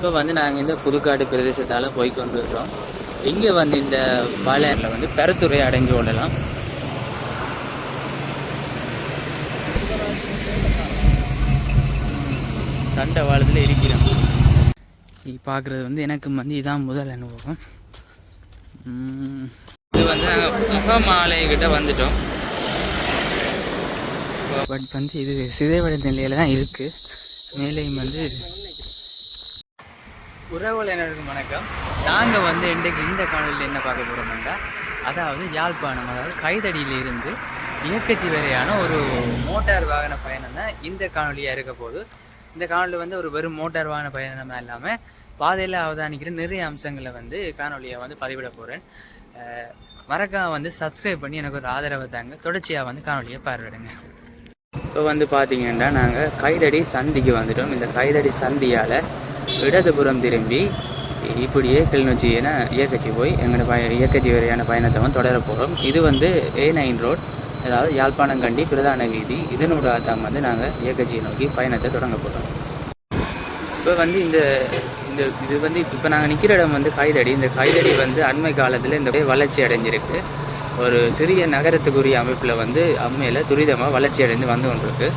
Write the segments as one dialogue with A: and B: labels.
A: இப்போ வந்து நாங்கள் இந்த புதுக்காடு பிரதேசத்தால் போய் கொண்டிருக்கிறோம். இங்கே வந்து இந்த பாளையரில் வந்து பெருத்துறை அடைஞ்சு கொள்ளலாம். தண்டவாளத்தில் இருக்கிறோம். பார்க்குறது வந்து எனக்கு வந்து இதான் முதல் அனுபவம். இது வந்து நாங்கள் முகமாலைக்கிட்ட வந்துட்டோம். பட் வந்து இது சிதைவடைந்த நிலையில் தான் இருக்குது. மேலேயும் வந்து உறவுகளுக்கு வணக்கம். நாங்கள் வந்து இன்றைக்கு இந்த காணொலியில் என்ன பார்க்க போகிறோம்னா, அதாவது யாழ்ப்பாணம், அதாவது கைதடியிலிருந்து இயக்கச்சி வரையான ஒரு மோட்டார் வாகன பயணம் தான் இந்த காணொலியாக இருக்க போது. இந்த காணொலியில் வந்து ஒரு வெறும் மோட்டார் வாகன பயணமாக இல்லாமல் பாதையில் அவதானிக்கிற நிறைய அம்சங்களை வந்து காணொலியை வந்து பதிவிட போகிறேன். மறக்காம வந்து சப்ஸ்கிரைப் பண்ணி எனக்கு ஒரு ஆதரவை தாங்க. தொடர்ச்சியாக வந்து காணொலியை பார்வையிடுங்க. இப்போ வந்து பார்த்தீங்கன்னா நாங்கள் கைதடி சந்திக்கு வந்துட்டோம். இந்த கைதடி சந்தியால் இடதுபுறம் திரும்பி இப்படியே கிளிநொச்சி என இயக்கச்சி போய் எங்களோட இயக்கச்சி வரையான பயணத்தை வந்து தொடர போகிறோம். இது வந்து A9 ரோட், அதாவது யாழ்ப்பாணங்கண்டி பிரதான வீதி. இதனோட தான் வந்து நாங்கள் இயக்கச்சியை நோக்கி பயணத்தை தொடங்க போகிறோம். இப்போ வந்து இது வந்து இப்போ நாங்கள் நிற்கிற இடம் வந்து கைதடி. இந்த கைதடி வந்து அண்மை காலத்தில் இந்த வளர்ச்சி அடைஞ்சிருக்கு. ஒரு சிறிய நகரத்துக்குரிய அமைப்பில் வந்து அம்மையில் துரிதமாக வளர்ச்சி அடைந்து வந்து கொண்டிருக்கு.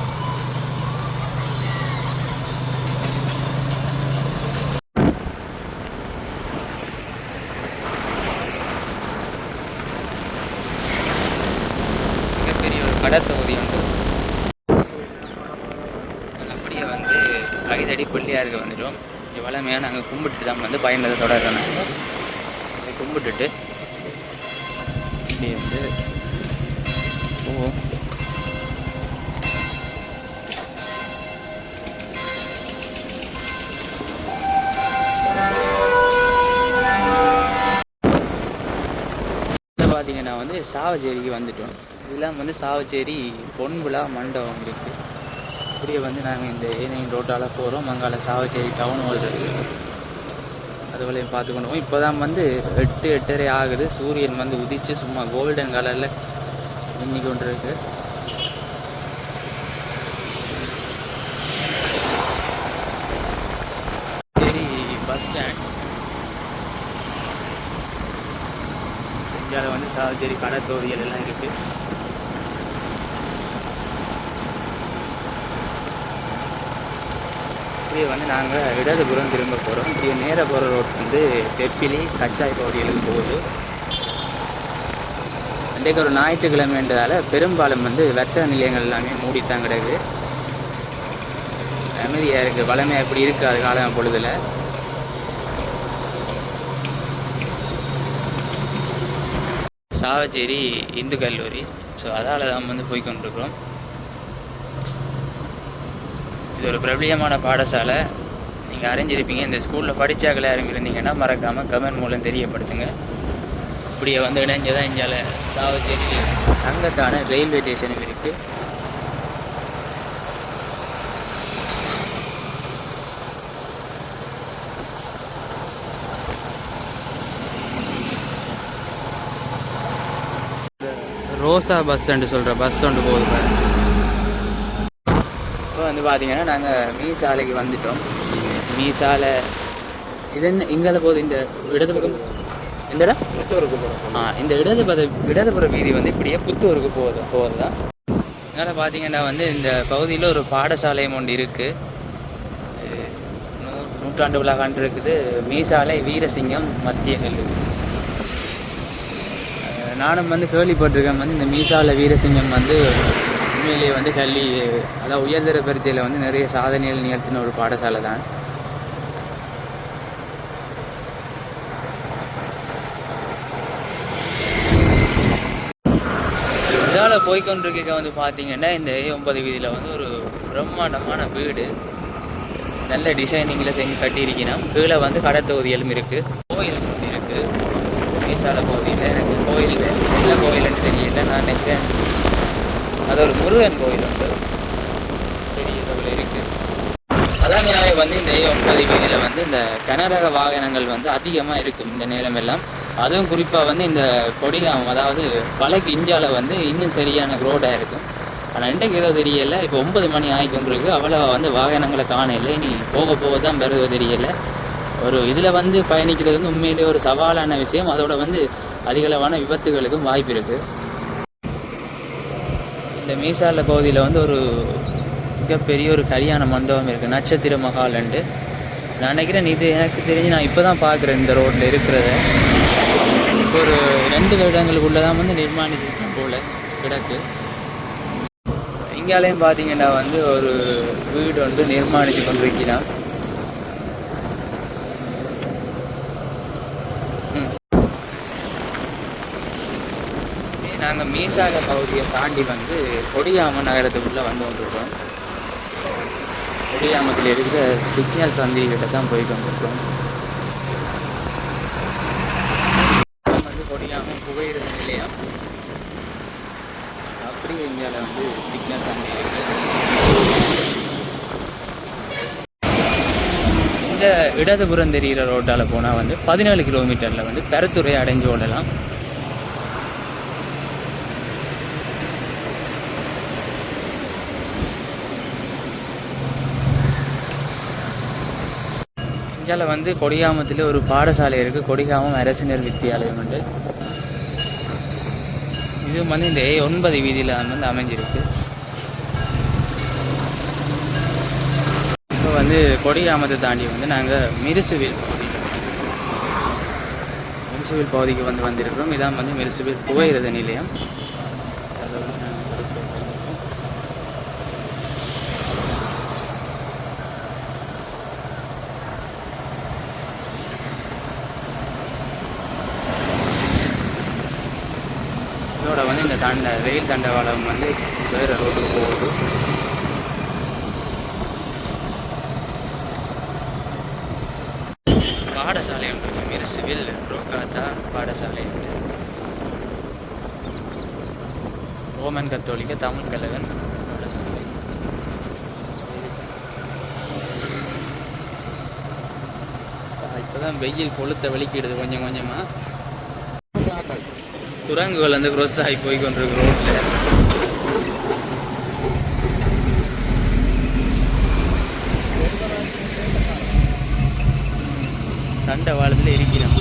A: மிகப்பெரிய ஒரு கடத்தொகுதி உண்டு. அப்படியே வந்து கைதடி பிள்ளையாருக்கு வந்துட்டோம். வளமையாக நாங்கள் கும்பிட்டு தான் வந்து பயணத்தை தொடர்றோம். சரி, கும்பிட்டுட்டு இப்படி வந்து போவோம். பார்த்தீங்கன்னா வந்து சாவச்சேரிக்கு வந்துட்டோம். இதெல்லாம் வந்து சாவச்சேரி பொன்விழா மண்டபம் இருக்குது. அப்படியே வந்து நாங்கள் இந்த A9 ரோட்டால் போகிறோம். அங்கால சாவச்சேரி டவுன் ஹால் இருக்குது. அதுவரையும் பார்த்துக்கொண்டு போவோம். இப்போ தான் வந்து 8:30 ஆகுது. சூரியன் வந்து உதிச்சு சும்மா கோல்டன் கலரில் மின்னி கொண்டு இருக்கு. சரி, பஸ் ஸ்டாண்ட் செஞ்சால வந்து சாவச்சேரி கடத்தொகுதிகள் எல்லாம் இருக்குது. இப்படியே வந்து நாங்கள் இடதுபுறம் திரும்ப போகிறோம். இப்படியே நேர போகிற ரோட் வந்து தெப்பிலி கச்சாய் பகுதிகளுக்கு போகுது. இன்றைக்கு ஒரு ஞாயிற்றுக்கிழமைன்றதால பெரும்பாலும் வந்து வர்த்தக நிலையங்கள் எல்லாமே மூடித்தான் கிடக்கு. அமைதியாக இருக்குது. வளமையாக இப்படி இருக்காது காலம் பொழுதில். சாவச்சேரி இந்து கல்லூரி. ஸோ அதால் தான் வந்து போய்கொண்டிருக்கிறோம். இது ஒரு பிரபலியமான பாடசாலை. நீங்கள் அறிஞ்சிருப்பீங்க. இந்த ஸ்கூலில் படித்தாக்கள் யாரும் இருந்தீங்கன்னா மறக்காமல் கமெண்ட் மூலம் தெரியப்படுத்துங்க. இப்படியே வந்து இணைஞ்சதான் இந்தியாவில் சாவச்சேரி சங்கத்தான ரயில்வே ஸ்டேஷனும் இருக்குது. ரோசா பஸ் ஸ்டாண்டு சொல்கிற பஸ் ஸ்டாண்டு போகுது பாரு. இப்போ வந்து பார்த்தீங்கன்னா நாங்கள் மீசாலைக்கு வந்துட்டோம். மீசாலை இது என்ன இங்கால போகுது. இந்த இடது இந்த இடம் இந்த இடதுபுற வீதி வந்து இப்படியே புத்தூருக்கு போகுது தான். இதனால் பார்த்தீங்கன்னா வந்து இந்த பகுதியில் ஒரு பாடசாலையும் ஒன்று இருக்குது. நூற்றாண்டு விழா கண்டிருக்குது. மீசாலை வீரசிங்கம் மத்திய கல்லூரி. நானும் வந்து கேள்விப்பட்டிருக்கேன். வந்து இந்த மீசாலை வீரசிங்கம் வந்து உண்மையிலேயே வந்து கல்வி, அதாவது உயர்தர பரீட்சையில் வந்து நிறைய சாதனைகள் நிகழ்த்தின ஒரு பாடசாலை தான். இதால் போய்கொண்டிருக்க வந்து பார்த்தீங்கன்னா இந்த A9 வீதியில் வந்து ஒரு பிரம்மாண்டமான வீடு நல்ல டிசைனிங்கில் செஞ்சு கட்டியிருக்கணும். கீழே வந்து கடத்தொகுதிகளும் இருக்குது. கோயிலும் ஒன்று இருக்குது மீசாலை பகுதியில். எனக்கு கோயில் என்ன கோயில்னு தெரியல. நான் நினைக்கிறேன் அது ஒரு முருகன் கோயில் உண்டு, பெரிய அளவில் இருக்குது. அதனால வந்து இந்த A9 வீதியில் வந்து இந்த கனரக வாகனங்கள் வந்து அதிகமாக இருக்கும் இந்த நேரம் எல்லாம். அதுவும் குறிப்பாக வந்து இந்த கொடிகாம், அதாவது பழைக்கு இஞ்சால வந்து இன்னும் சரியான ரோடாக இருக்கும். ஆனால் இன்றைக்கு ஏதோ தெரியலை. இப்போ 9 மணி ஆகிக்கொண்டிருக்கு. அவ்வளோ வந்து வாகனங்களை காணல. இனி போக தான் வருவோ தெரியலை. ஒரு இதில் வந்து பயணிக்கிறது வந்து உண்மையிலே ஒரு சவாலான விஷயம். அதோட வந்து அதிகளவான விபத்துகளுக்கும் வாய்ப்பு இருக்குது. இந்த மீசால பகுதியில் வந்து ஒரு மிகப்பெரிய ஒரு கல்யாண மண்டபம் இருக்குது, நட்சத்திர மஹால்ண்டு. நான் நினைக்கிறேன் இது எனக்கு தெரிஞ்சு நான் இப்போ தான் பார்க்குறேன் இந்த ரோட்டில் இருக்கிறத. இப்போ ஒரு 2 வருடங்களுக்குள்ளே தான் வந்து நிர்மாணிச்சிருக்கேன் போல் கிடக்கு. இங்காலையும் பார்த்தீங்கன்னா வந்து ஒரு வீடு வந்து நிர்மாணித்து கொண்டு வைக்கலாம். நாங்கள் மீசால பகுதியை தாண்டி வந்து கொடியாம நகரத்துக்குள்ளே வந்து கொண்டிருக்கோம். கொடியாமத்தில் இருக்கிற சிக்னல் சந்திகிட்ட தான் போய் கொண்டிருக்கோம். வந்து கொடியாம புகையிறது நிலையம். அப்படியே இங்கே வந்து சிக்னல் சந்தி இருக்கு. இந்த இடதுபுறம் தெரிகிற ரோட்டால் போனால் வந்து 17 கிலோமீட்டரில் வந்து பெருத்துறை அடைஞ்சு ஓடலாம். இந்தியாவில் வந்து கொடியாமத்தில் ஒரு பாடசாலை இருக்குது, கொடிகாமம் அரசினர் வித்தியாலயம் உண்டு. இது வந்து இந்த 9 வீதியில் வந்து அமைஞ்சிருக்கு. இப்போ வந்து கொடியாமத்தை தாண்டி வந்து நாங்கள் மிருசுவில் பகுதிக்கு வந்து வந்திருக்கிறோம். இதான் வந்து மிருசுவில் புகையிரத நிலையம். இதோட வந்து இந்த ரயில் தண்டவாளம் வந்து வேறு ரோட்டுக்கு போகுது. பாடசாலை ஒன்று இருக்குது, மிருசுவில் ரோகாத்தா பாடசாலை உண்டு. ரோமன் கத்தோலிக்க தமிழ் கழகன் பாடசாலை. இப்போதான் வெயில் கொளுத்த வெளிக்கிடுது கொஞ்சம் கொஞ்சமாக. குரங்குகள் வந்து க்ரோஸ் ஆகி போய் கொண்டிருக்கு ரோட்டில். தண்டவாளத்தில் இருக்கிறோம்.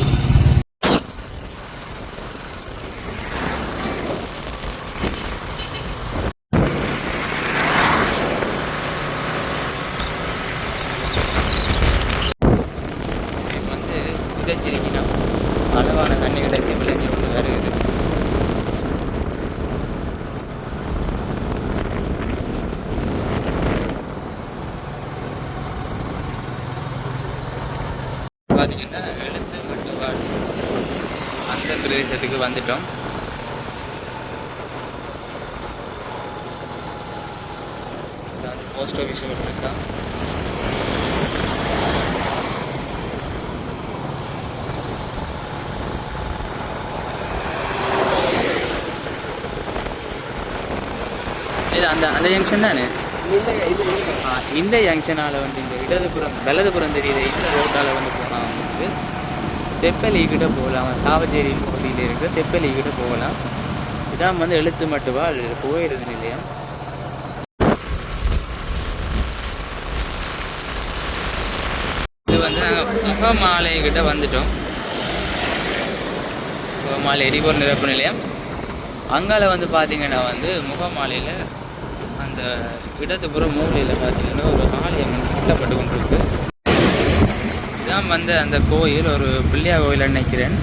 A: வந்து விதைச்சிருக்கணும், அளவான தண்ணி கிடைச்சி விளைஞ்சி கொண்டு வருது. பார்த்தீங்கன்னா எழுத்து மட்டும் அந்த பிரதேசத்துக்கு வந்துட்டோம். போஸ்ட் ஆஃபீஸ் இருக்கா. இது அந்த ஜங்ஷன் தானே. இந்த ஜங்ஷனால் வந்து இந்த வலதுபுறம் தெரியுது. இந்த ரோட்டால் வந்து போனால் வந்து தெப்பலிக்கிட்ட போகலாம். சாவச்சேரி பகுதியில் இருக்கிற தெப்பலிக்கிட்ட போகலாம். இதான் வந்து எழுத்து மட்டுவால் புகையிரத நிலையம். இது வந்து நாங்கள் முகமாலைக்கிட்ட வந்துட்டோம். முகமாலை எரிபொருள் நிரப்பு நிலையம். அங்கால வந்து பார்த்தீங்கன்னா வந்து முகமாலையில் அந்த இடதுபுற மூலையில் பார்த்தீங்கன்னா ஒரு ஆலயம் கட்டப்பட்டு கொண்டிருக்கு. இதான் வந்து அந்த கோயில், ஒரு பிள்ளையார் கோயில் நினைக்கிறேன்.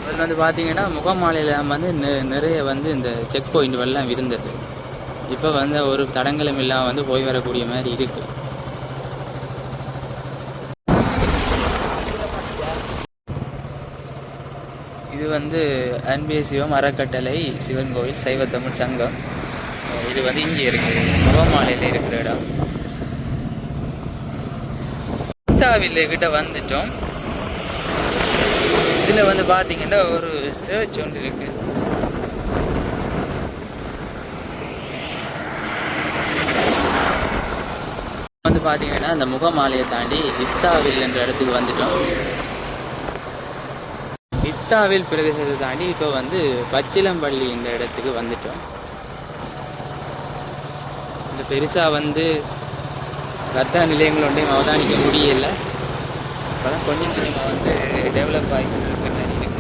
A: அதில் வந்து பார்த்தீங்கன்னா முகமாலையில் வந்து நிறைய வந்து இந்த செக் பாயிண்ட் எல்லாம் இருந்தது. இப்போ வந்து ஒரு தடங்களும் இல்லாமல் வந்து போய் வரக்கூடிய மாதிரி இருக்குது. இது வந்து அன்பே சிவம் அறக்கட்டளை சிவன் கோயில் சைவ தமிழ் சங்கம். இது வந்து இங்கே இருக்குது, முகமாலையில் இருக்கிற இடம். கிட்ட வந்துட்டோம். இதில் வந்து பார்த்தீங்கன்னா ஒரு சர்ச் ஒன்று இருக்குது. வந்து பார்த்தீங்கன்னா அந்த முகமாலையை தாண்டி இத்தாவில் என்ற இடத்துக்கு வந்துட்டோம். இத்தாவில் பிரதேசத்தை தாண்டி இப்போ வந்து பச்சிலம்பள்ளி இந்த இடத்துக்கு வந்துட்டோம். இந்த பெருசாக வந்து ரத்த நிலையங்கள் ஒன்றையும் அவதானிக்க முடியலை. இப்போதான் கொஞ்சம் கொஞ்சமாக வந்து டெவலப் ஆகிட்டு இருக்கிற மாதிரி இருக்குது.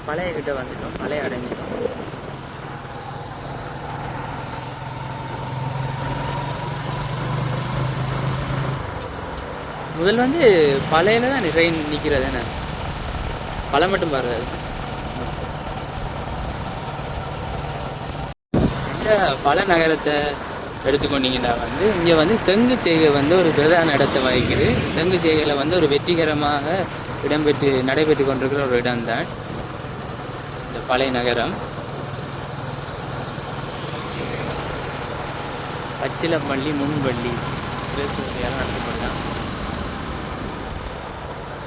A: பழைய கிட்ட வந்துட்டோம், பழைய அடைஞ்சிட்டோம். முதல் வந்து பழையில தான் ட்ரெயின் நிற்கிறது என்ன, பழை மட்டும் பாருது. இந்த பல நகரத்தை எடுத்துக்கொண்டீங்கன்னா வந்து இங்கே வந்து தெங்கு செய்கை வந்து ஒரு பிரதான இடத்தை வகிக்குது. தெங்கு செய்கையில் வந்து ஒரு வெற்றிகரமாக நடைபெற்று கொண்டிருக்கிற ஒரு இடம்தான் இந்த பழைய நகரம். பச்சிலப்பள்ளி முன்பள்ளி பேசுவதையெல்லாம் நடத்தப்படுதான்.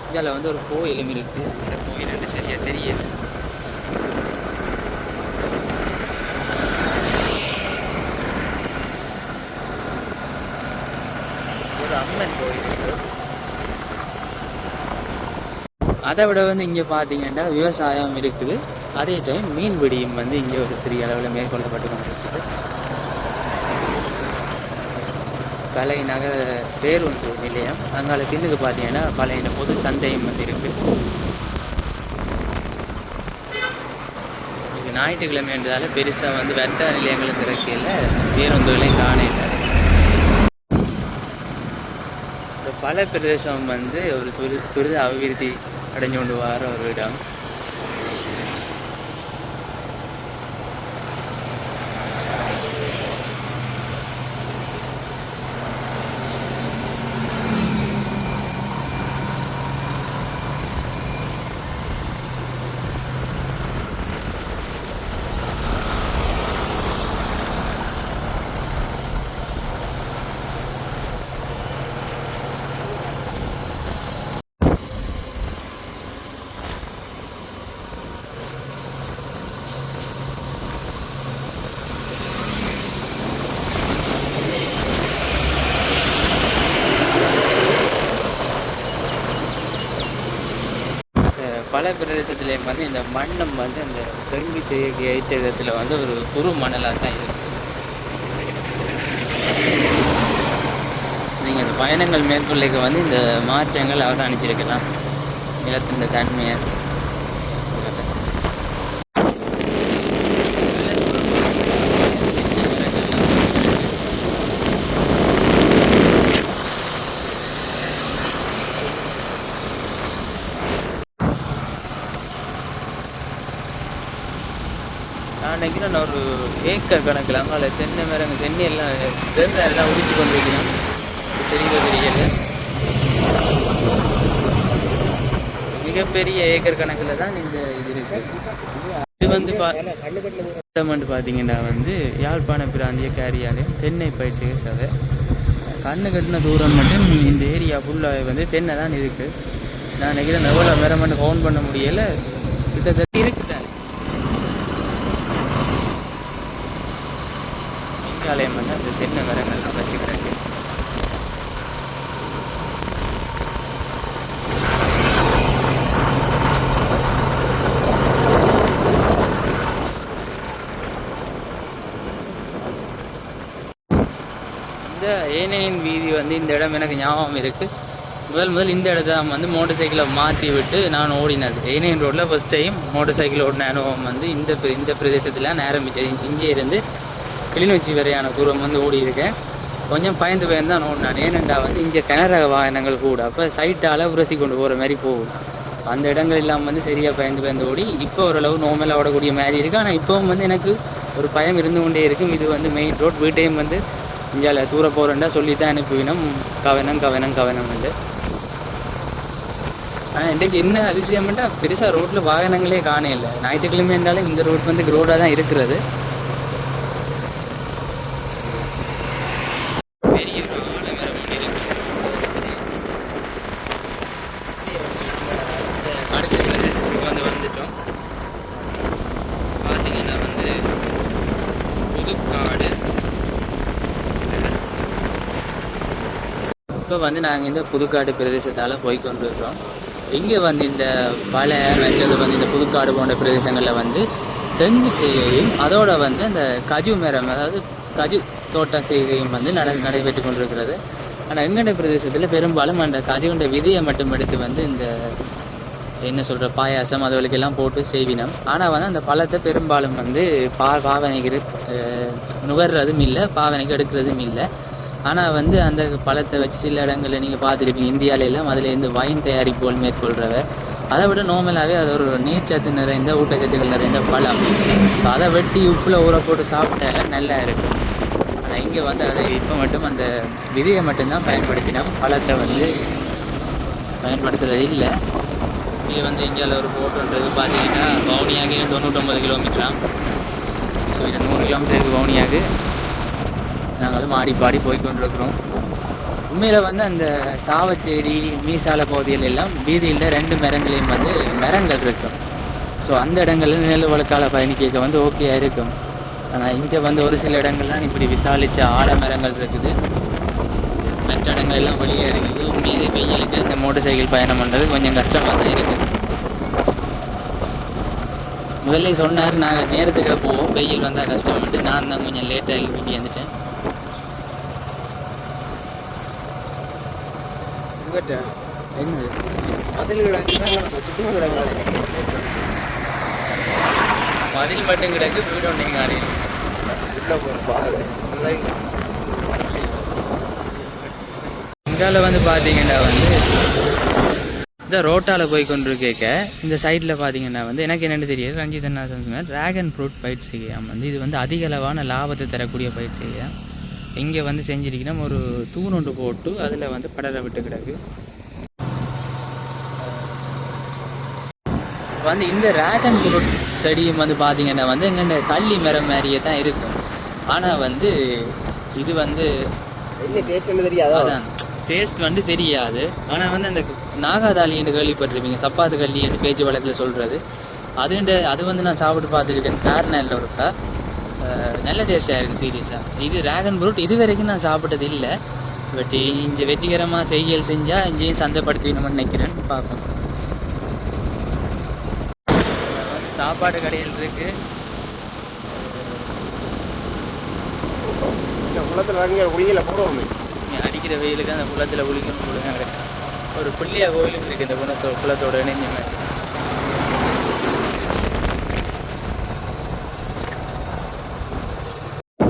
A: இதில் வந்து ஒரு கோயிலும் இருக்குது. இந்த கோயில் வந்து சரியா தெரியல. ஒரு அம்மன் கோயில். அதை விட வந்து இங்கே பார்த்தீங்கன்னா விவசாயம் இருக்குது. அதே டைம் மீன்பிடியும் வந்து இங்கே ஒரு சிறிய அளவில் மேற்கொள்ளப்பட்டு கொண்டிருக்குது. பழைய நகர பேருந்து நிலையம் அங்கால பின்னுக்கு பார்த்தீங்கன்னா பழைய பொது சந்தையும் வந்து இருக்குது. இது ஞாயிற்றுக்கிழமை என்றதால பெருசாக வந்து வர்த்தக நிலையங்களும் திறக்கையில் பேருந்துகளையும் காணையில். இந்த பல பிரதேசம் வந்து ஒரு துரித அபிவிருத்தி அடைஞ்சு கொண்டு வர ஒரு இடம். பல பிரதேசத்துலேயும் வந்து இந்த மண்ணம் வந்து அந்த தெங்கு செய்கை ஐட்டகத்தில் வந்து ஒரு குறு மணலாக தான் இருக்குது. நீங்கள் இந்த பயணங்கள் மேற்கொள்ளைக்கு வந்து இந்த மாற்றங்கள் அவதானிச்சிருக்கலாம். நிலத்தின் தன்மையை நான் நினைக்கிறேன். நான் ஒரு ஏக்கர் கணக்கில் அங்கால தென்னை மரங்க தென்னை எல்லாம் உரிச்சு கொண்டு வைக்கிறேன். தெரியல மிகப்பெரிய ஏக்கர் கணக்கில் தான் இந்த இது இருக்குது. இது வந்து பார்த்தீங்கன்னா வந்து யாழ்ப்பாண பிராந்திய காரியாலயம் தென்னை பயிற்சிகை சபை. கண்ணு கட்டின தூரம் மட்டும் இந்த ஏரியா ஃபுல்லாக வந்து தென்னை தான் இருக்குது. நான் நினைக்கிறேன் எவ்வளோ மரம் மட்டும் கவுண்ட் பண்ண முடியலை, கிட்டத்தட்ட இருக்குதான். ஆலயம் வந்து அந்த தென்னை மரங்கள் வச்சு கிடக்கு. இந்த ஏனையின் வீதி வந்து இந்த இடம் எனக்கு ஞாபகம் இருக்குது. முதல் இந்த இடத்த வந்து மோட்டர் சைக்கிளை மாற்றி விட்டு நான் ஓடினது. ஏனையின் ரோட்டில் ஃபஸ்ட் டைம் மோட்டர் சைக்கிள் ஓடின அனுபவம் வந்து இந்த பிரதேசத்தில் நான் ஆரம்பித்தது. இங்கே இருந்து கிளிநொச்சி வரையான தூரம் வந்து ஓடி இருக்கேன். கொஞ்சம் பயந்து தான் ஓடினான். ஏனெண்டா வந்து இங்கே கனரக வாகனங்கள் கூட அப்போ சைட்டால் உரசி கொண்டு போகிற மாதிரி போகும். அந்த இடங்கள் இல்லாமல் வந்து சரியாக பயந்து ஓடி இப்போ ஓரளவு நோமலாக ஓடக்கூடிய மாதிரி இருக்குது. ஆனால் இப்போவும் வந்து எனக்கு ஒரு பயம் இருந்து கொண்டே இருக்கும். இது வந்து மெயின் ரோட். வீட்டையும் வந்து இங்கே தூர போகிறேன்டா சொல்லி தான் அனுப்பிவினோம். கவனம் இல்லை. ஆனால் இன்றைக்கு என்ன அதிசயம்ட்டா பெருசாக ரோட்டில் வாகனங்களே காண இல்லை. ஞாயிற்றுக்கிழமை என்றாலும் இந்த ரோட் வந்து ரோடாக தான் இருக்கிறது. பெரிய ஒரு ஆலமரம் இருக்கு. அடுத்த பிரதேசத்துக்கு வந்துட்டோம். பார்த்தீங்கன்னா வந்து புது புதுக்காடு. இப்போ வந்து நாங்கள் இந்த புதுக்காடு பிரதேசத்தால் போய் கொண்டிருக்கிறோம். இங்கே வந்து இந்த பலை மற்றது வந்து இந்த புதுக்காடு போன்ற பிரதேசங்களில் வந்து தெங்கு செய்கையும் அதோட வந்து அந்த கஜு மரம், அதாவது கஜு தோட்டம் செய்கையும் வந்து நடைபெற்று கொண்டிருக்கிறது. ஆனால் எங்கண்ட பிரதேசத்தில் பெரும்பாலும் அந்த கஜுண்ட விதையை மட்டும் எடுத்து வந்து இந்த என்ன சொல்கிற பாயாசம் அதுகளுக்கெல்லாம் போட்டு செய்வினோம். ஆனால் வந்து அந்த பழத்தை பெரும்பாலும் வந்து பாவனைக்கு நுகர்றதும் இல்லை, பாவனைக்கு எடுக்கிறதும் இல்லை. ஆனால் வந்து அந்த பழத்தை வச்சு சில இடங்களில் நீங்கள் பார்த்துருப்பீங்க, இந்தியாவிலெல்லாம் அதிலேருந்து வைன் தயாரிப்புகள் மேற்கொள்கிறவர். அதை விட நார்மலாகவே அது ஒரு நீர்ச்சத்து நிறைந்த ஊட்டச்சத்துக்கள் நிறைந்த பழம். ஸோ அதை வெட்டி உப்பில் ஊற போட்டு சாப்பிட்டாலும் நல்லா இருக்கும். ஆனால் இங்கே வந்து அதை இப்போ மட்டும் அந்த விதையை மட்டும்தான் பயன்படுத்தினோம், பழத்தை வந்து பயன்படுத்துகிறது இல்லை. இங்கே வந்து இந்தியாவில் ஒரு போட்டுன்றது பார்த்தீங்கன்னா வவுனியாகு 99 கிலோமீட்டராம். ஸோ இது 100 கிலோமீட்டர் இருக்குது வவுனியாகு. நாங்களும் ஆடி பாடி போய் கொண்டிருக்கிறோம். உண்மையில் வந்து அந்த சாவச்சேரி மீசால பகுதியில் எல்லாம் வீதியில் 2 மரங்களையும் வந்து மரங்கள் இருக்கும். ஸோ அந்த இடங்களில் நிழல் வழக்கால பயணிக்க வந்து ஓகேயாக இருக்கும். ஆனால் இங்கே வந்து ஒரு சில இடங்கள்லாம் இப்படி விசாலித்த ஆலமரங்கள் இருக்குது, மற்ற இடங்கள் எல்லாம் வெளியே இருக்குது. உண்மையிலே வெயிலுக்கு அந்த மோட்டர் சைக்கிள் பயணம் பண்ணுறது கொஞ்சம் கஷ்டமாக தான் இருக்குது. முதல்ல சொன்னார் நாங்கள் நேரத்துக்கு போவோம், வெயில் வந்தால் கஷ்டப்பட்டு நான் தான் கொஞ்சம் லேட்டாகி வீட்டி வந்துட்டேன். என்னது மதில் மட்டும் கிடக்கு, வீடு ஒன்றைங்க ஆடி இங்கால வந்து பார்த்தீங்கன்னா வந்து இந்த ரோட்டால் போய் கொண்டு கேட்க இந்த சைடில் பார்த்தீங்கன்னா வந்து எனக்கு என்னென்னு தெரியாது, ரஞ்சித் அண்ணா சொன்னார் ட்ராகன் ஃப்ரூட் பயிர் செய்யாம் வந்து இது வந்து அதிக அளவான லாபத்தை தரக்கூடிய பயிர் செய்ய. இங்கே வந்து செஞ்சிருக்கணும் ஒரு தூண் ஒன்று போட்டு அதில் வந்து படலை விட்டு கிடக்கு. வந்து இந்த ட்ராகன் ஃப்ரூட் செடியும் வந்து பார்த்தீங்கன்னா வந்து எங்கள்ட கள்ளி மரம் மாதிரியே தான் இருக்கும். ஆனால் வந்து இது வந்து அதான் டேஸ்ட் வந்து தெரியாது. ஆனால் வந்து அந்த நாகாதாளி என்று கேள்விப்பட்டிருப்பீங்க, சப்பாத்து கள்ளி என்று பேச்சு வழக்கில் சொல்கிறது, அது வந்து நான் சாப்பிட்டு பார்த்துருக்கேன். கார்னரில் இருக்கா நல்ல டேஸ்ட்டாக இருக்குது சீரியஸாக. இது ட்ராகன் ஃப்ரூட் இது வரைக்கும் நான் சாப்பிட்டது இல்லை. பட் இங்கே வெற்றிகரமாக செய்யல் செஞ்சால் இங்கேயும் சந்தைப்படுத்தினோம்னு நினைக்கிறேன், பார்ப்போம். சாப்பாடு கடையில் இருக்கு. அடிக்கிற வெயிலுக்கு அந்த குளத்தில் குளிக்கணும் கொடுங்க. ஒரு பிள்ளையா கோயிலும் இருக்கு இந்த குளத்தோட இணைஞ்ச மாதிரி.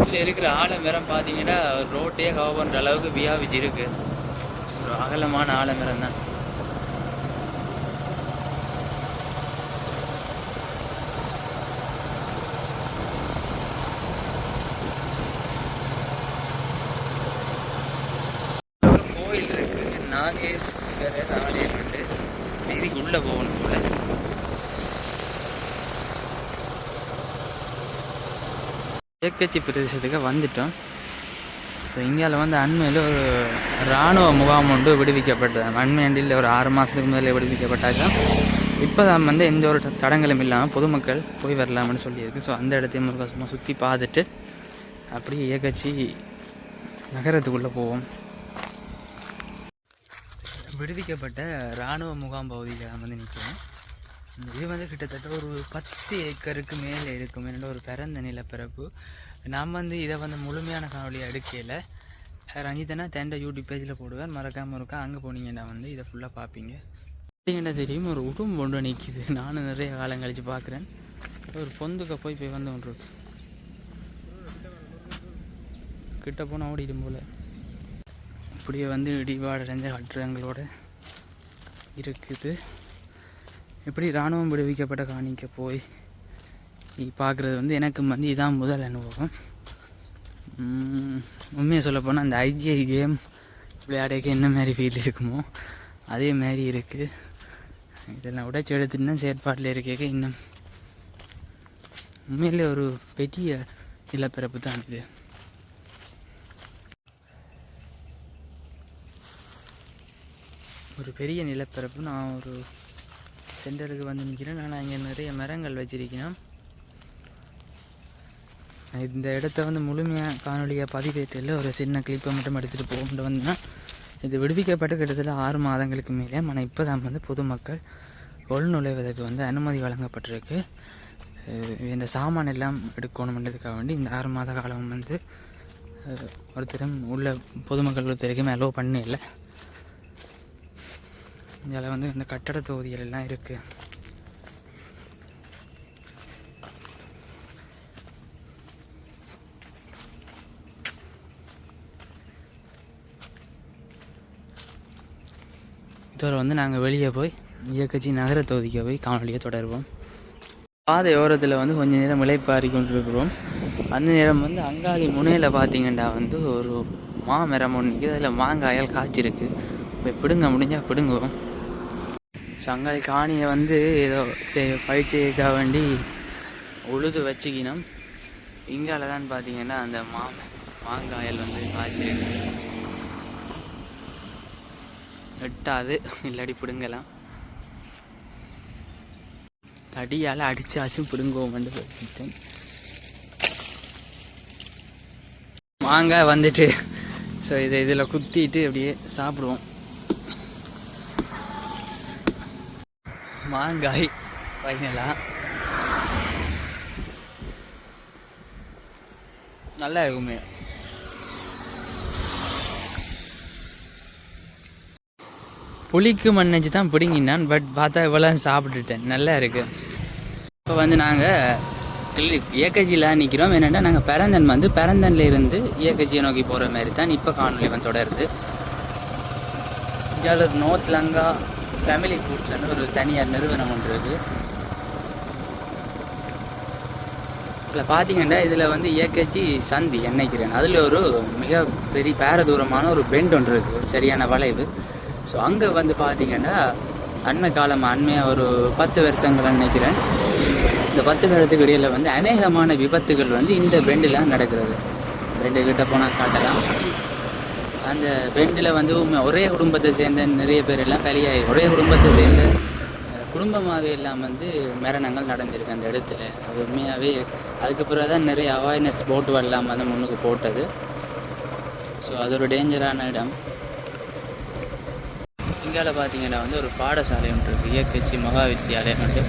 A: இதில் இருக்கிற ஆலமரம் பார்த்தீங்கன்னா ரோட்டையே கவர் பண்ணுற அளவுக்கு வியாபிச்சு இருக்கு. ஒரு அகலமான ஆலமரம் தான். கோயில் இருக்கு, நாகேஸ்வரர் ஆலயம் இருக்கு. வீதிக்கு உள்ள போகணும் போல. ஏக்கச்சி பிரதேசத்துக்கு வந்துட்டோம். ஸோ இந்தியாவில் வந்து அண்மையில் ஒரு இராணுவ முகாம் ஒன்று விடுவிக்கப்பட்டது. அண்மையில் ஒரு 6 மாதத்துக்கு முதல்ல விடுவிக்கப்பட்டாங்க. இப்போ தான் வந்து எந்த ஒரு தடங்களும் இல்லாமல் பொதுமக்கள் போய் வரலாம்னு சொல்லியிருக்கு. ஸோ அந்த இடத்தையும் ஒரு சும்மா சுற்றி பார்த்துட்டு அப்படியே ஏக்கச்சி நகரத்துக்குள்ளே போவோம். விடுவிக்கப்பட்ட இராணுவ முகாம் பகுதியில் வந்து நிற்கிறோம். இது வந்து கிட்டத்தட்ட ஒரு 10 ஏக்கருக்கு மேலே இருக்கும். என்னோட ஒரு பிறந்த நிலப்பரப்பு. நான் வந்து இதை வந்து முழுமையான காணொலியை எடுக்கையில் ரஞ்சிதனா தேண்ட யூடியூப் பேஜில் போடுவேன், மறக்காமல் இருக்கா. அங்கே போனீங்கன்னா வந்து இதை ஃபுல்லாக பார்ப்பீங்க. பார்த்தீங்கன்னா தெரியும் ஒரு உடும்பு ஒன்று நிற்கிது. நானும் நிறைய காலம் கழித்து பார்க்குறேன். ஒரு பொந்துக்க போய் வந்து ஒன்று கிட்ட போனால் ஓடிடும் போல். இப்படியே வந்து இடிபாடடைஞ்ச கட்டுரங்களோட இருக்குது. இப்படி இராணுவம் விடுவிக்கப்பட்ட காணிக்க போய் பார்க்குறது வந்து எனக்கு வந்து இதான் முதல் அனுபவம். உண்மையை சொல்லப்போனால் அந்த ஐஜிஐ கேம் விளையாடக்கு என்ன மாதிரி ஃபீல் இருக்குமோ அதே மாதிரி இருக்குது. இதெல்லாம் உடைச்சி எடுத்துன்னா செயற்பாட்டில் இருக்க இன்னும் உண்மையிலே ஒரு பெரிய நிலப்பரப்பு தான் இது. ஒரு பெரிய நிலப்பரப்பு. நான் ஒரு சென்டருக்கு வந்து நிற்கிறேன். ஆனால் இங்கே நிறைய மரங்கள் வச்சிருக்கேன். இந்த இடத்த வந்து முழுமையாக காணொலியாக பதிவேற்றில் ஒரு சின்ன கிளிப்பை மட்டும் எடுத்துகிட்டு போகிட்டு வந்தோம்னா இது விடுவிக்கப்பட்ட கிட்டத்தட்ட 6 மாதங்களுக்கு மேலே. ஆனால் இப்போ தான் வந்து பொதுமக்கள் உள்நுழைவதற்கு வந்து அனுமதி வழங்கப்பட்டிருக்கு. இந்த சாமான் எல்லாம் எடுக்கணுன்றதுக்காக வேண்டி இந்த 6 மாத காலம் வந்து ஒருத்தரும் உள்ள பொதுமக்கள் ஒருத்தருக்குமே அலோவ் பண்ணல. இதில் வந்து இந்த கட்டட தொகுதிகள் எல்லாம் இருக்குது. இதோட வந்து நாங்கள் வெளியே போய் இயக்கச்சி நகர தொகுதிக்கு போய் காணொலியை தொடருவோம். பாதை ஓரத்தில் வந்து கொஞ்சம் நேரம் இளைப்பாரி கொண்டிருக்கிறோம். அந்த நேரம் வந்து அங்காளி முனையில் பார்த்தீங்கன்னா வந்து ஒரு மாமரம் ஒன்று நிற்கிது. அதில் மாங்காயால் காய்ச்சிருக்கு. போய் பிடுங்க முடிஞ்சால் பிடுங்குவோம். ஸோ அங்காளி காணியை வந்து ஏதோ பயிற்சிக்காக வேண்டி உழுது வச்சுக்கணும். இங்கால தான் பார்த்தீங்கன்னா அந்த மாங்காயல் வந்து காய்ச்சிருக்கு. எட்டாது இல்லாடி பிடுங்கலாம். தடியால் அடித்தாச்சும் பிடுங்குவோம்னு சொல்லிட்டேன். மாங்காய் வந்துட்டு ஸோ இதில் குத்திட்டு அப்படியே சாப்பிடுவோம். மாங்காய் ஃபைனலாக நல்லா இருக்குமே. புளிக்கு மண்ணச்சு தான் பிடிங்கினான். பட் பார்த்தா இவ்வளோ சாப்பிட்டுட்டேன். நல்லா இருக்குது. இப்போ வந்து நாங்கள் இயக்கச்சியில் நிற்கிறோம். என்னென்னா நாங்கள் பெரந்தன் வந்து பெரந்தனில் இருந்து இயக்கச்சியை நோக்கி போகிற மாதிரி தான் இப்போ காணொலி வந்து தொடருது. இந்தியாவில் நோர்த் லங்கா ஃபேமிலி ஃபுட்ஸ்ன்னு ஒரு தனியார் நிறுவனம் ஒன்று இருக்குது. இதில் பார்த்தீங்கன்னா இதில் வந்து இயக்கச்சி சந்தி நினைக்கிறேன். அதில் ஒரு மிக பெரிய பேரதூரமான ஒரு பெண்ட் ஒன்று இருக்குது, சரியான வளைவு. ஸோ அங்கே வந்து பார்த்திங்கன்னா அண்மையாக ஒரு 10 வருஷங்கள் நினைக்கிறேன். இந்த 10 வருடத்துக்கு இடையில் வந்து அநேகமான விபத்துகள் வந்து இந்த பெண்டில் நடக்கிறது. பெண்டுக்கிட்ட போனால் காட்டலாம். அந்த பெண்டில் வந்து ஒரே குடும்பத்தை சேர்ந்த நிறைய பேர் எல்லாம் பலியாகி ஒரே குடும்பத்தை சேர்ந்த குடும்பமாகவே எல்லாம் வந்து மரணங்கள் நடந்திருக்கு அந்த இடத்துல. அது உண்மையாகவே அதுக்கு பிறகு தான் நிறைய அவேர்னஸ் போட்டு எல்லாம் வந்து முன்னுக்கு போட்டது. ஸோ அது ஒரு டேஞ்சரான இடம். இங்கால பார்த்தீங்கன்னா வந்து ஒரு பாடசாலை ஒன்று இருக்குது, இயக்கச்சி மகா வித்தியாலயம் ஒன்று.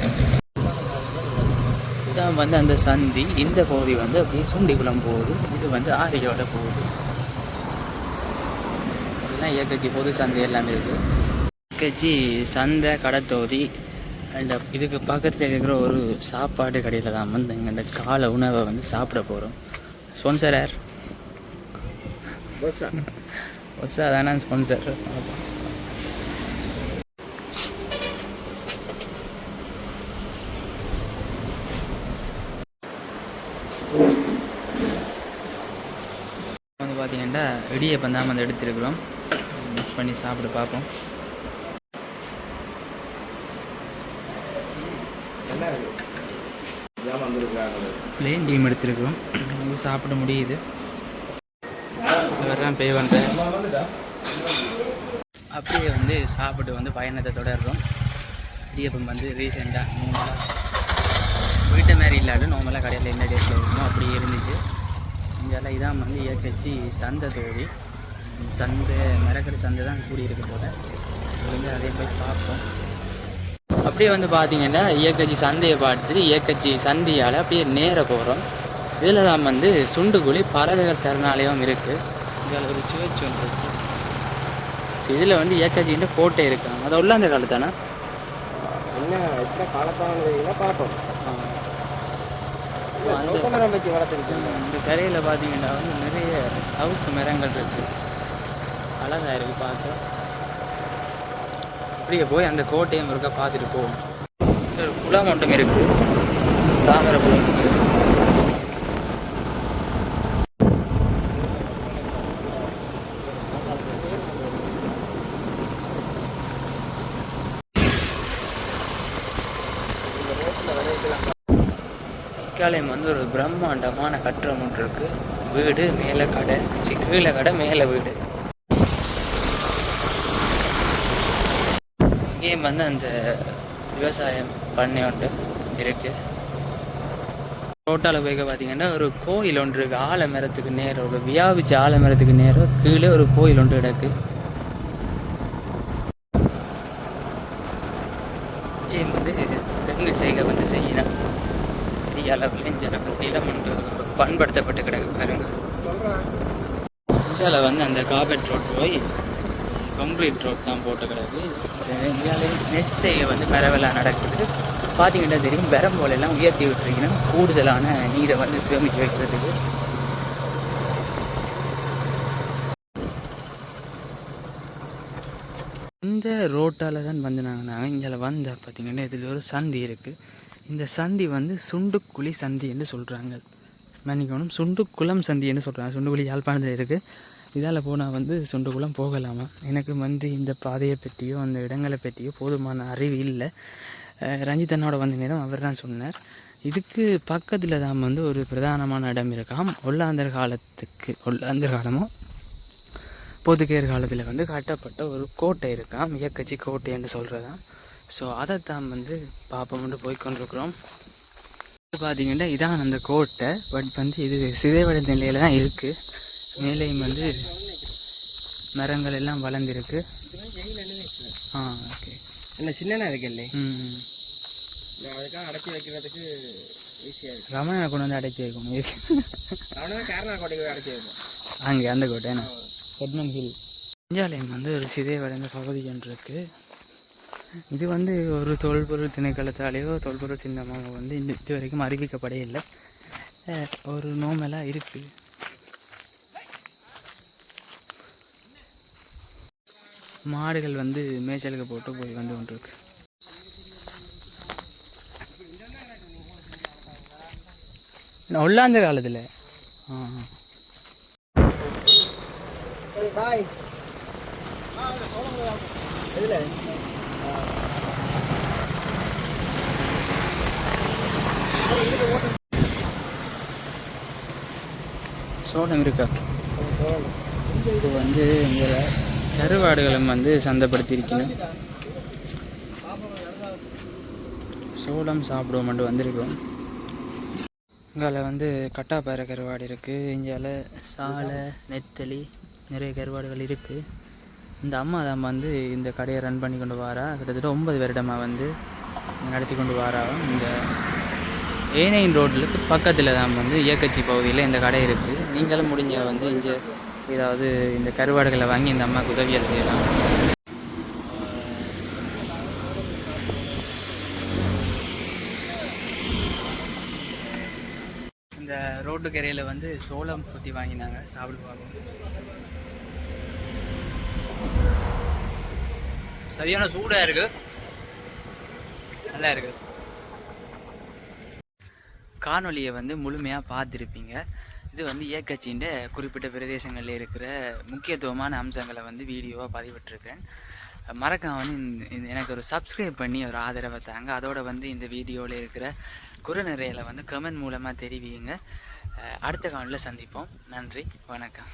A: இதான் வந்து அந்த சந்தி. இந்த பகுதி வந்து அப்படியே சுண்டிக்குளம் போகுது. இது வந்து ஆரியோட போகுது. இதெல்லாம் இயக்கச்சி பொது சந்தை எல்லாமே இருக்குது. இயக்கச்சி சந்தை கடத்தொகுதி அண்ட் இதுக்கு பக்கத்தில் இருக்கிற ஒரு சாப்பாடு கடையில் தான் வந்து எங்கள் காலை உணவை வந்து சாப்பிட போகிறோம். ஸ்பான்சர் யார்? ஒசா தானே ஸ்பான்சர். வந்து பார்த்தீங்கன்னா இடியப்பம் தான் வந்து எடுத்துருக்குறோம். மிக்ஸ் பண்ணி சாப்பிட பார்ப்போம். பிளேன் டீம் எடுத்துருக்குறோம். இது சாப்பிட முடியுது. வர்றேன் பே பண்ணுறேன். அப்படியே வந்து சாப்பிட்டு வந்து பயணத்தை தொடர்றோம். இடியப்பம் வந்து ரீசெண்டாக வீட்டை மாரி இல்லாத நார்மலாக கடையில் என்ன டேஸ்ட்டில் இருக்கணும் அப்படியே இருந்துச்சு. இங்கெல்லாம் இதான் வந்து இயக்கச்சி சந்தை தொகுதி. சந்தை மிரக்கடை சந்தை தான் கூடி இருக்க போல. வந்து அதே போய் பார்ப்போம். அப்படியே வந்து பார்த்தீங்கன்னா இயக்கச்சி சந்தையை பார்த்துட்டு இயக்கச்சி சந்தியால் அப்படியே நேர போகிறோம். இதில் தான் வந்து சுண்டுக்குழி பறவைகள் சரணாலயம் இருக்குது. இதில் ஒரு சுவச்சு ஒன்று இருக்குது. ஸோ இதில் வந்து இயக்கச்சின்ட்டு போட்டே இருக்காங்க. அதை உள்ள அந்த காலத்தானே
B: என்ன எத்தனை காலத்தான பார்ப்போம். அந்த வச்சு வளர்த்துருக்காங்க.
A: இந்த கரையில் பார்த்தீங்கன்னா வந்து நிறைய சவுக்கு மரங்கள் இருக்குது. அழகாக இருக்குது பார்க்க. அப்படியே போய் அந்த கோட்டையும் இருக்க பார்த்துட்டு போவோம். ஒரு குளம் மட்டும் இருக்குது, தாமரை குளம். இக்காலயம் வந்து ஒரு பிரம்மாண்டமான கட்டுரம் ஒன்று இருக்குது. வீடு மேலே கடை, கீழே கடை மேலே வீடு. இங்கேயும் வந்து அந்த விவசாயம் பண்ணை ஒன்று இருக்குது. ரோட்டால் போய்க்க பார்த்தீங்கன்னா ஒரு கோயில் ஒன்று இருக்குது. ஆலமரத்துக்கு நேரம் ஒரு வியாபிச்ச ஆலமரத்துக்கு நேரம் கீழே ஒரு கோயில் ஒன்று கிடக்கு. நிச்சயம் வந்து தெங்கு செய்கை வந்து செய்யணும். பெரிய அளவில் நிலம் ஒன்று பண்படுத்தப்பட்டு கிடக்கு பாருங்க. இந்தியாவில் வந்து அந்த கார்பெட் ரோட் போய் கான்கிரீட் ரோட் தான் போட்டு கிடக்கு. இந்தியாவில் நெட் செய்கை வந்து பரவலாக நடக்குது. பார்த்தீங்கன்னா தெரியும், பெரம்போலெல்லாம் உயர்த்தி விட்டுருக்கணும் கூடுதலான நீரை வந்து சேமித்து வைக்கிறதுக்கு. இந்த ரோட்டால் தான் வந்து நாங்கள் இங்கே வந்தால் பார்த்தீங்கன்னா இதில் ஒரு சந்தி இருக்குது. இந்த சந்தி வந்து சுண்டுக்குழி சந்தி என்று சொல்கிறாங்க. மன்னிக்கணும், சுண்டுக்குளம் சந்தி என்று சொல்கிறாங்க. சுண்டுக்குழி யாழ்ப்பாணத்தில் இருக்குது. இதால் போனால் வந்து சுண்டுக்குளம் போகலாமா? எனக்கு வந்து இந்த பாதையை பற்றியோ அந்த இடங்களை பற்றியோ போதுமான அறிவு இல்லை. ரஞ்சித்தனோட வந்த நேரம் அவர் தான் சொன்னார். இதுக்கு பக்கத்தில் தான் வந்து ஒரு பிரதானமான இடம் இருக்காம். ஒல்லாந்தர் காலமோ போர்த்துகேயர் காலத்தில் வந்து கட்டப்பட்ட ஒரு கோட்டை இருக்காம். இயக்கச்சி கோட்டை என்று சொல்கிறதான். ஸோ அதைத்தான் வந்து பார்ப்போம்னு போய்கொண்டிருக்கிறோம். பார்த்தீங்கன்னா இதான் அந்த கோட்டை. பட் வந்து இது சிதைவடைந்த நிலையில் தான் இருக்குது. மேலேயும் வந்து மரங்கள் எல்லாம் வளர்ந்துருக்கு. ஓகே,
B: என்ன சின்னனா இருக்கு இல்லை?
A: அதுக்காக
B: அடைச்சி வைக்கிறதுக்கு ஈஸியாக இருக்குது.
A: ரமணனை கொண்டு வந்து அடைச்சி வைக்கணும்.
B: அவனை கேரளா கோட்டைக்கு அடைச்சி வைப்போம்.
A: அங்கே அந்த கோட்டை ஹெட்மன் ஹில். இந்தியாலயம் வந்து ஒரு சிதைவடைந்த பகுதி ஒன்று இருக்குது. இது வந்து ஒரு தொல்பொருள் திணைக்களத்தாலேயோ தொல்பொருள் சின்னமாக வந்து இது வரைக்கும் அறிவிக்கப்படே இல்லை. ஒரு நோமெல்லாம் இருக்குது. மாடுகள் வந்து மேய்ச்சலுக்கு போட்டு போய் வந்து கொண்டு இருக்கு. உள்ளாந்த காலத்தில் சோளம் இருக்கா? இது வந்து இங்கே கருவாடுகளும் வந்து சந்தைப்படுத்தியிருக்கணும். சோளம் சாப்பிடுவோம்ட்டு வந்திருக்கோம். இங்கே வந்து கட்டாப்பாறை கருவாடு இருக்குது. இந்தியாவில் சாலை, நெத்தலி நிறைய கருவாடுகள் இருக்குது. இந்த அம்மா தான் வந்து இந்த கடையை ரன் பண்ணி கொண்டு வாரா. கிட்டத்தட்ட 9 வருடமாக வந்து நடத்தி கொண்டு வாராவும். இந்த ஏனையின் ரோட்டிலுக்கு பக்கத்தில் தான் வந்து இயக்கச்சி பகுதியில் இந்த கடை இருக்குது. நீங்களும் முடிஞ்ச வந்து இங்கே ஏதாவது இந்த கருவாடுகளை வாங்கி இந்த அம்மாவுக்கு உதவியல் செய்யலாம். இந்த ரோட்டு கரையில் வந்து சோளம் குத்தி வாங்கினாங்க, சாப்பிடுவாங்க. சரியான சூடாக இருக்கு, நல்லா இருக்கு. காணொலியை வந்து முழுமையாக பார்த்துருப்பீங்க. இது வந்து இயக்கச்சின்ற குறிப்பிட்ட பிரதேசங்களில் இருக்கிற முக்கியத்துவமான அம்சங்களை வந்து வீடியோவாக பதிவிட்டிருக்கேன். மறக்காம வந்து எனக்கு ஒரு சப்ஸ்கிரைப் பண்ணி ஒரு ஆதரவை தாங்க. அதோட வந்து இந்த வீடியோவில் இருக்கிற குறுநிறையில் வந்து கமெண்ட் மூலமாக தெரிவிங்க. அடுத்த காணொலியில் சந்திப்போம். நன்றி, வணக்கம்.